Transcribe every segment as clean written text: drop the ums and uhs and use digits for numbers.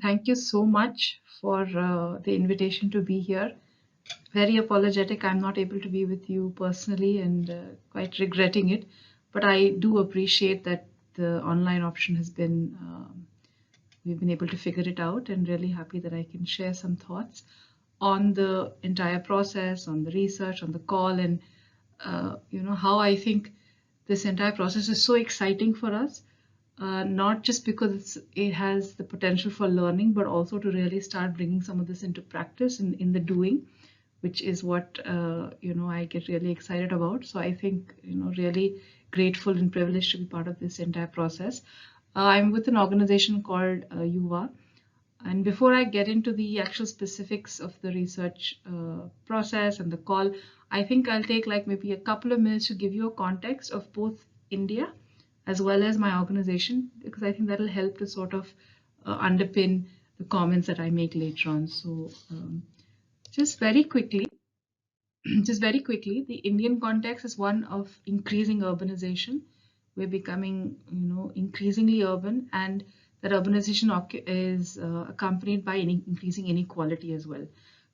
Thank you so much for the invitation to be here. Very apologetic, I'm not able to be with you personally and quite regretting it. But I do appreciate that the online option has been, we've been able to figure it out, and really happy that I can share some thoughts on the entire process, on the research, on the call, and how I think this entire process is so exciting for us, not just because it has the potential for learning, but also to really start bringing some of this into practice in the doing, which is what I get really excited about. So I think really grateful and privileged to be part of this entire process. I'm with an organization called YUVA. And before I get into the actual specifics of the research process and the call, I think I'll take like maybe a couple of minutes to give you a context of both India as well as my organization, because I think that'll help to sort of underpin the comments that I make later on. So just very quickly, the Indian context is one of increasing urbanization. We're becoming, increasingly urban, and that urbanization is accompanied by increasing inequality as well.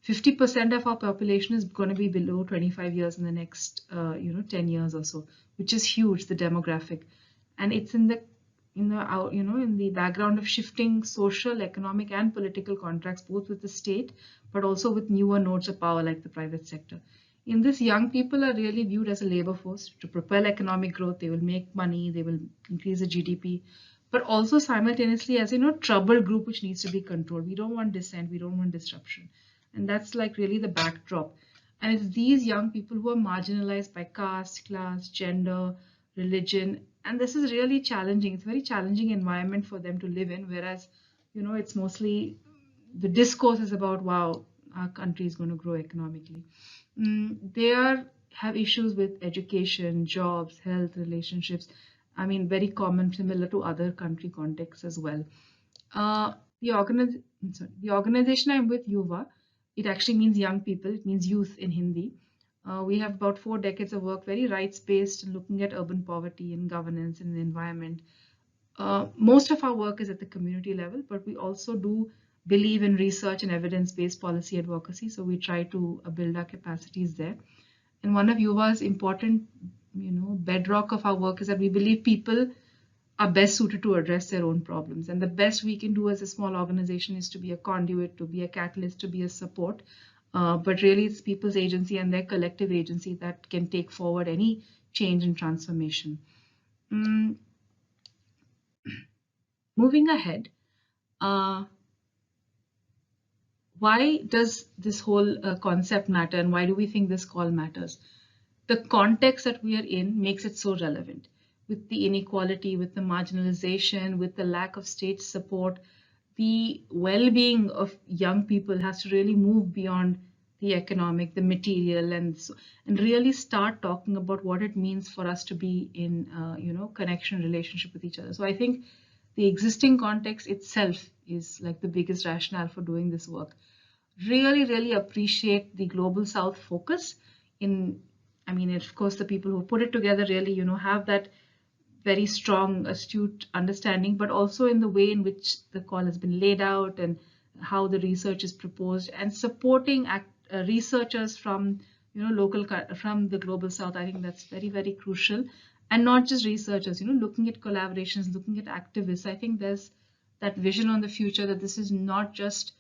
50% of our population is going to be below 25 years in the next, 10 years or so, which is huge, the demographic. And it's in the background of shifting social, economic, and political contracts, both with the state, but also with newer nodes of power like the private sector. In this, young people are really viewed as a labor force to propel economic growth. They will make money, they will increase the GDP, but also simultaneously as troubled group which needs to be controlled. We don't want dissent, we don't want disruption, and that's like really the backdrop. And it's these young people who are marginalized by caste, class, gender, religion, and this is really challenging. It's a very challenging environment for them to live in, whereas it's mostly the discourse is about, wow, our country is going to grow economically. They have issues with education, jobs, health, relationships. I mean, very common, similar to other country contexts as well. Uh, the organization I'm with, YUVA, it actually means young people. It means youth in Hindi. We have about 4 decades of work, very rights-based, looking at urban poverty and governance and the environment. Most of our work is at the community level, but we also do believe in research and evidence-based policy advocacy. So we try to build our capacities there. And one of YUVA's important, bedrock of our work is that we believe people are best suited to address their own problems. And the best we can do as a small organization is to be a conduit, to be a catalyst, to be a support. But really, it's people's agency and their collective agency that can take forward any change and transformation. Moving ahead, why does this whole concept matter, and why do we think this call matters? The context that we are in makes it so relevant. With the inequality, with the marginalization, with the lack of state support, the well-being of young people has to really move beyond the economic, the material, and really start talking about what it means for us to be in, connection, relationship with each other. So I think the existing context itself is like the biggest rationale for doing this work. Really appreciate the Global South focus in, I mean, of course, the people who put it together really, have that very strong, astute understanding, but also in the way in which the call has been laid out and how the research is proposed, and supporting researchers from, from the Global South. I think that's very crucial. And not just researchers, looking at collaborations, looking at activists. I think there's that vision on the future that this is not just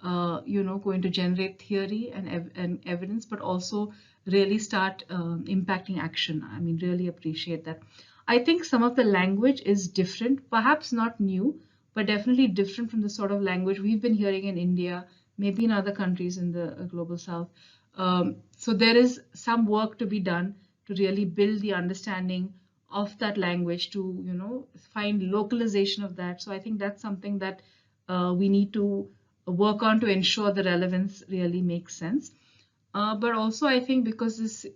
going to generate theory and evidence, but also really start impacting action. I mean, really appreciate that. I think some of the language is different, perhaps not new, but definitely different from the sort of language we've been hearing in India, maybe in other countries in the Global South. So there is some work to be done to really build the understanding of that language, to find localization of that. So I think that's something that we need to work on to ensure the relevance really makes sense. But also I think because this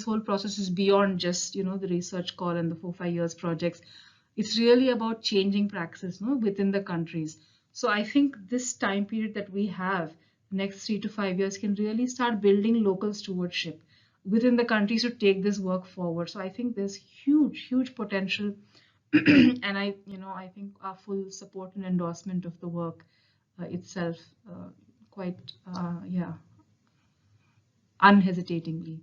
whole process is beyond just the research call and the 4-5 years projects. It's really about changing praxis within the countries. So I think this time period that we have, next 3 to 5 years, can really start building local stewardship within the countries to take this work forward. So I think there's huge potential, and I think our full support and endorsement of the work itself quite, yeah, unhesitatingly.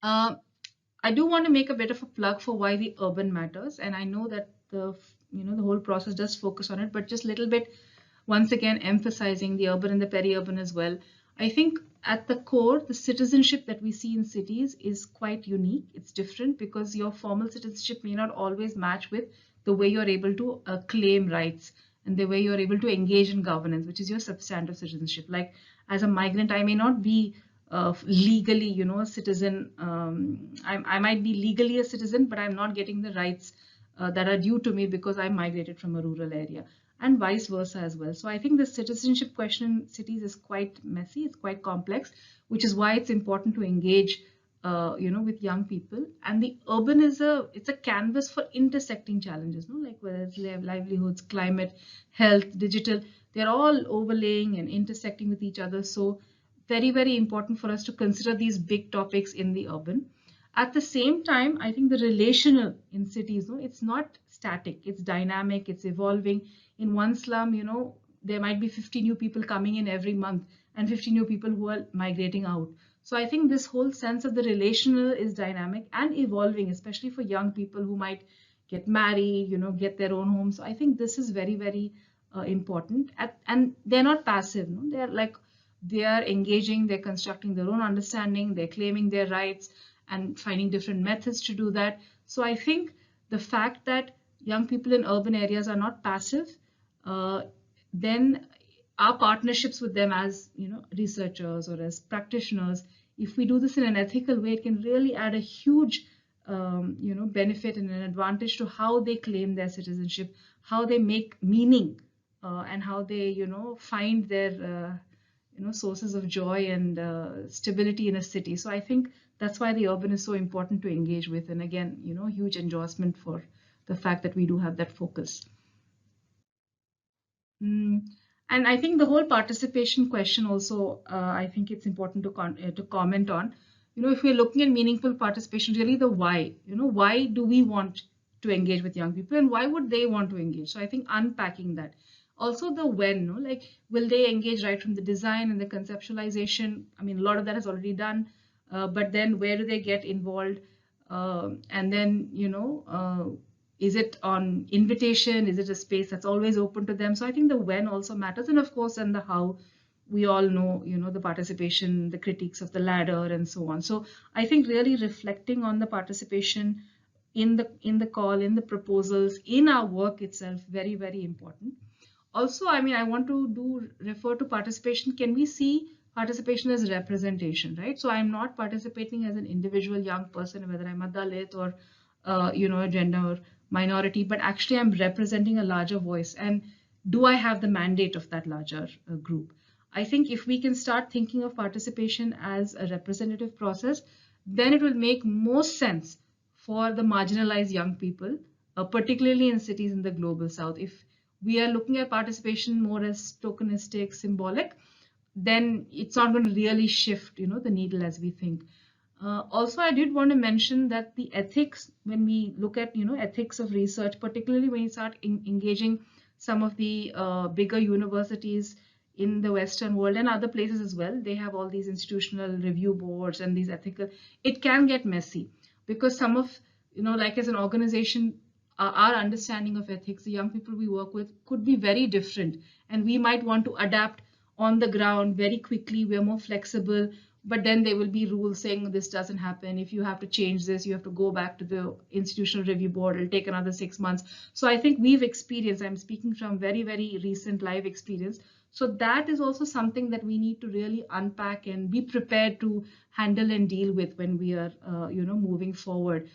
Uh, I do want to make a bit of a plug for why the urban matters, and I know that the whole process does focus on it, but just a little bit, once again emphasizing the urban and the peri-urban as well. I think at the core, the citizenship that we see in cities is quite unique. It's different because your formal citizenship may not always match with the way you're able to claim rights and the way you're able to engage in governance, which is your substantive citizenship. Like as a migrant, I may not be legally, a citizen. I might be legally a citizen, but I'm not getting the rights that are due to me because I migrated from a rural area, and vice versa as well. So I think the citizenship question in cities is quite messy, it's quite complex, which is why it's important to engage with young people. And the urban is it's a canvas for intersecting challenges, no? Like whether it's livelihoods, climate, health, digital, they're all overlaying and intersecting with each other. So very, very important for us to consider these big topics in the urban. At the same time, I think the relational in cities, no, it's not static, it's dynamic, it's evolving. In one slum, there might be 50 new people coming in every month and 50 new people who are migrating out. So I think this whole sense of the relational is dynamic and evolving, especially for young people who might get married, get their own homes. So I think this is very, very important. And they're not passive, no? They are engaging, they're constructing their own understanding, they're claiming their rights and finding different methods to do that. So I think the fact that young people in urban areas are not passive, then our partnerships with them as researchers or as practitioners, if we do this in an ethical way, it can really add a huge benefit and an advantage to how they claim their citizenship, how they make meaning, and how they find their sources of joy and stability in a city. So I think that's why the urban is so important to engage with. And again, huge endorsement for the fact that we do have that focus. Mm. And I think the whole participation question also, I think it's important to comment on. If we're looking at meaningful participation, really the why. Why do we want to engage with young people, and why would they want to engage? So I think unpacking that. Also the when, like will they engage right from the design and the conceptualization? I mean, a lot of that is already done, but then where do they get involved? And then is it on invitation? Is it a space that's always open to them? So I think the when also matters, and of course, and the how. We all know, the participation, the critiques of the ladder, and so on. So I think really reflecting on the participation in the call, in the proposals, in our work itself, very, very important. Also, I mean, I want to refer to participation. Can we see participation as representation, right? So I'm not participating as an individual young person, whether I'm a Dalit or a gender minority, but actually I'm representing a larger voice. And do I have the mandate of that larger group? I think if we can start thinking of participation as a representative process, then it will make most sense for the marginalized young people, particularly in cities in the global south. If we are looking at participation more as tokenistic, symbolic, then it's not going to really shift, the needle as we think. Also, I did want to mention that the ethics, when we look at, ethics of research, particularly when you start engaging some of the bigger universities in the Western world and other places as well, they have all these institutional review boards and these ethical, it can get messy because some of, like as an organization, our understanding of ethics, the young people we work with could be very different. And we might want to adapt on the ground very quickly. We're more flexible, but then there will be rules saying this doesn't happen. If you have to change this, you have to go back to the institutional review board. It'll take another 6 months. So I think we've experienced, I'm speaking from very, very recent live experience. So that is also something that we need to really unpack and be prepared to handle and deal with when we are, moving forward.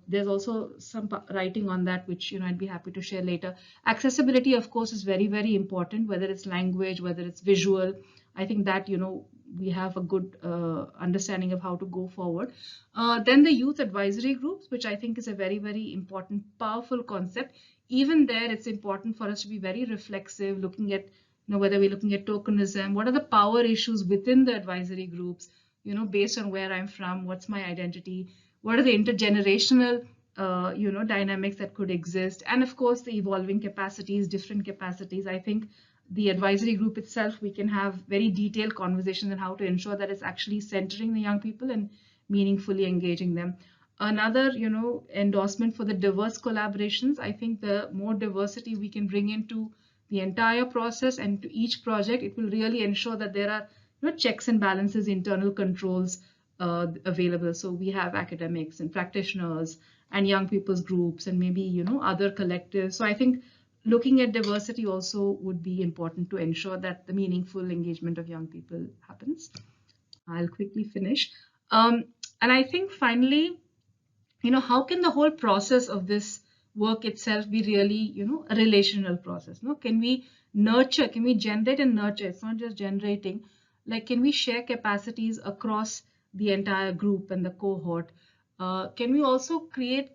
There's also some writing on that, which I'd be happy to share later. Accessibility, of course, is very, very important, whether it's language, whether it's visual. I think that we have a good understanding of how to go forward. Then the youth advisory groups, which I think is a very, very important, powerful concept. Even there, it's important for us to be very reflexive, looking at whether we're looking at tokenism, what are the power issues within the advisory groups, based on where I'm from, what's my identity, what are the intergenerational dynamics that could exist, and of course the evolving capacities, different capacities. I think the advisory group itself, we can have very detailed conversations on how to ensure that it's actually centering the young people and meaningfully engaging them. Another, endorsement for the diverse collaborations. I think the more diversity we can bring into the entire process and to each project, it will really ensure that there are checks and balances, internal controls available. So we have academics and practitioners and young people's groups and maybe other collectives. So I think looking at diversity also would be important to ensure that the meaningful engagement of young people happens. I'll quickly finish. And I think finally, how can the whole process of this work itself be really, a relational process? No, can we nurture, can we generate and nurture? It's not just generating. Like, can we share capacities across the entire group and the cohort? Can we also create,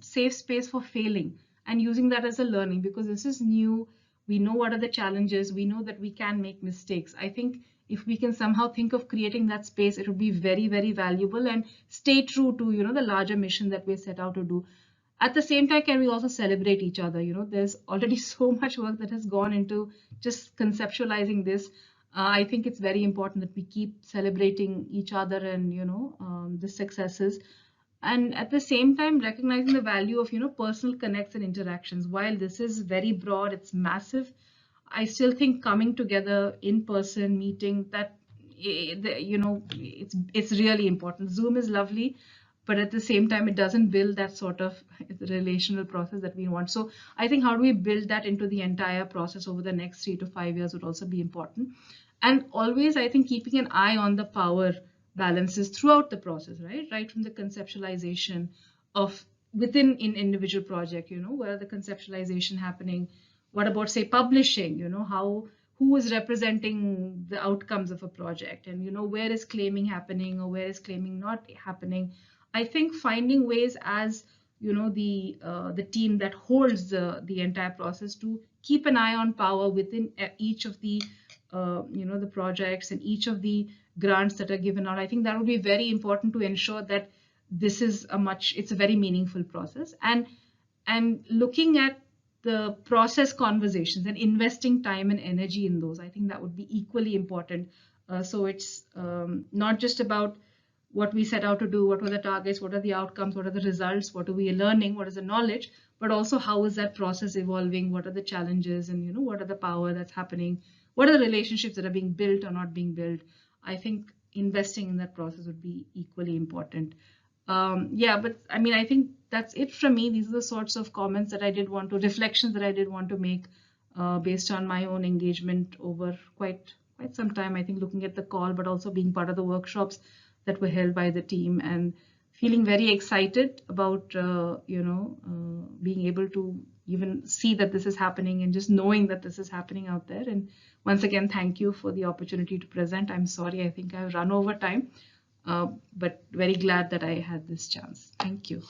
safe space for failing and using that as a learning? Because this is new. We know what are the challenges. We know that we can make mistakes. I think if we can somehow think of creating that space, it would be very, very valuable and stay true to, the larger mission that we set out to do. At the same time, can we also celebrate each other? There's already so much work that has gone into just conceptualizing this. I think it's very important that we keep celebrating each other and, the successes. And at the same time, recognizing the value of, personal connects and interactions. While this is very broad, it's massive, I still think coming together in person, meeting, that it's really important. Zoom is lovely, but at the same time, it doesn't build that sort of relational process that we want. So I think how do we build that into the entire process over the next 3 to 5 years would also be important. And always, I think, keeping an eye on the power balances throughout the process, right from the conceptualization of within individual project, where the conceptualization happening. What about, say, publishing? Who is representing the outcomes of a project, and where is claiming happening or where is claiming not happening? I think finding ways as the team that holds the entire process to keep an eye on power within each of the the projects and each of the grants that are given out. I think that would be very important to ensure that this is it's a very meaningful process, and looking at the process conversations and investing time and energy in those. I think that would be equally important. So it's not just about what we set out to do, what were the targets, what are the outcomes, what are the results, what are we learning, what is the knowledge, but also how is that process evolving, what are the challenges, and what are the power that's happening, what are the relationships that are being built or not being built. I think investing in that process would be equally important. Yeah, but I mean, I think that's it from me. These are the sorts of comments that I did want to, reflections that I did want to make based on my own engagement over quite some time. I think looking at the call, but also being part of the workshops that were held by the team, and feeling very excited about being able to even see that this is happening and just knowing that this is happening out there. And once again, thank you for the opportunity to present. I'm sorry, I think I've run over time, but very glad that I had this chance. Thank you.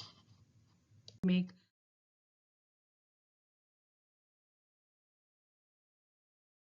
Make